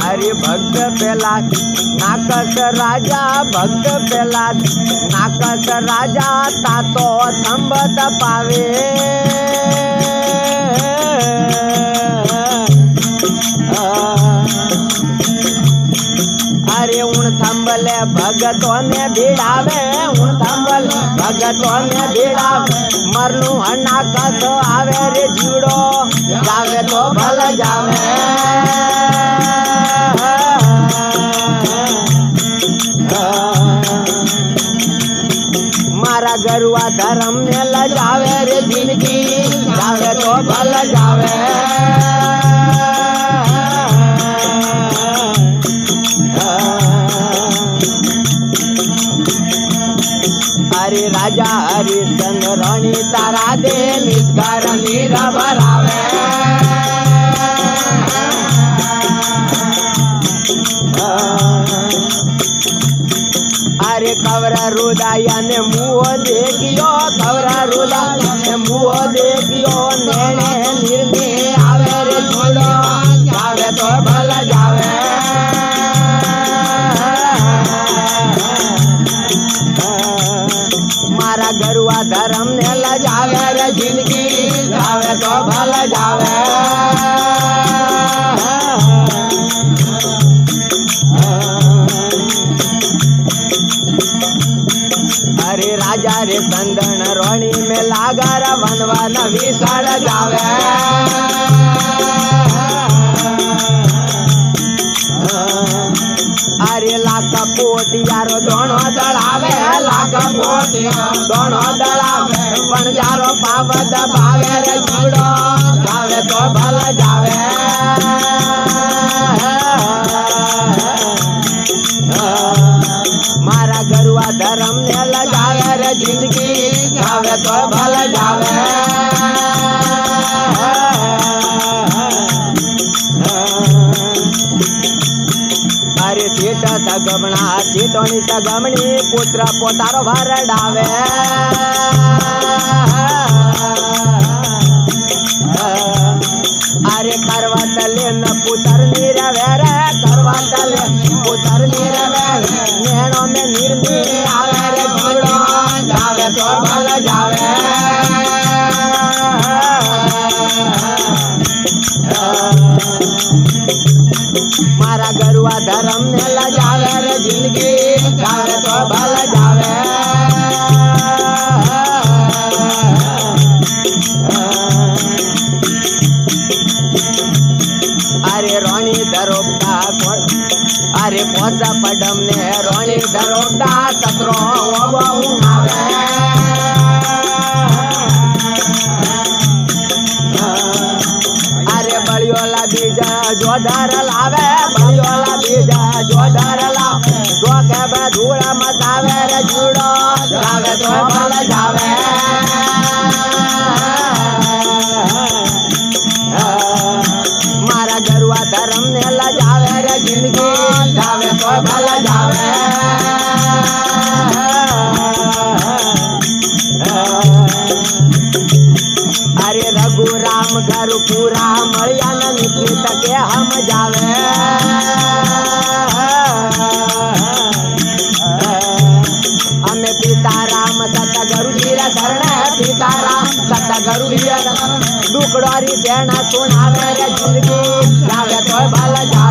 हरि भक्त पेला नाकस राजा भक्त पेला नाकस राजा तातो संबत पावे अरे उन थंबले भगतों ने भिड़ावे उन थंबले भगतों ने भिड़ावे मरलू हन्ना कस आवे रे जीड़ो जावे तो भल जावे मारा गरुआ धर्म ने लजावे रे जिंदगी जावे तो भल जावे हरि राजा हरिश्चंद्र रानी तारा दे निष्कार नीरा भरावे अरे कवरा रुदाया ने मुँह देखियो कवरा रुदाया ने मुँह देखियो नेने निर्णे आवे रे छोड़ो जावे तो भल जावे मारा गरुआ धर्म ने लजावे रे जिंदगी जावे तो भल जावे अरे राजा रे संदन रोणी में लागर वनवन विशाल जावे अरे लाख पोटियारो दोनों दड़ावे लाख पोटियारो दोनों दड़ावे बनजारो पावद भावे रे छुड़ो जावे तो भल जावे मारा गरुआ धर्म ने लजावे रे जिंदगी जावे तो भल जावे अरे सीट सगमणा सीटोनी सगमणी पुत्र पोतारो भरडावे अरे करवतले न पुतर नीरवे रे करवतले पुतर नीरवे नैनो में निर्मी आवे रे छोड़ो जावे तो भल जावे मारा गरुआ धर्म ने लजावे रे जिंदगी जावे तो भल जावे अरे रोणी दरोगता अरे पोसा पडम ने रोणी दरोगता सत्रो उठावे अरे बड़ियोला बीजा जो धर लावे बड़ियोला बीजा जो धर लावे दो के बधूड़ा मचावे रे जुड़ो जावे तो भल जावे मारा गरुआ धर्म ने लजावे रे जिंदगी जावे तो भल जावे अरे रघु राम घर पूरा मलिया न निकली तके हम जावे हमें पिता राम सता गुरु धीरा शरण पिता राम सता गुरु धीरा दुखड़ोरी सेना सुनावे रे जिंदगी जावे तो भल जावे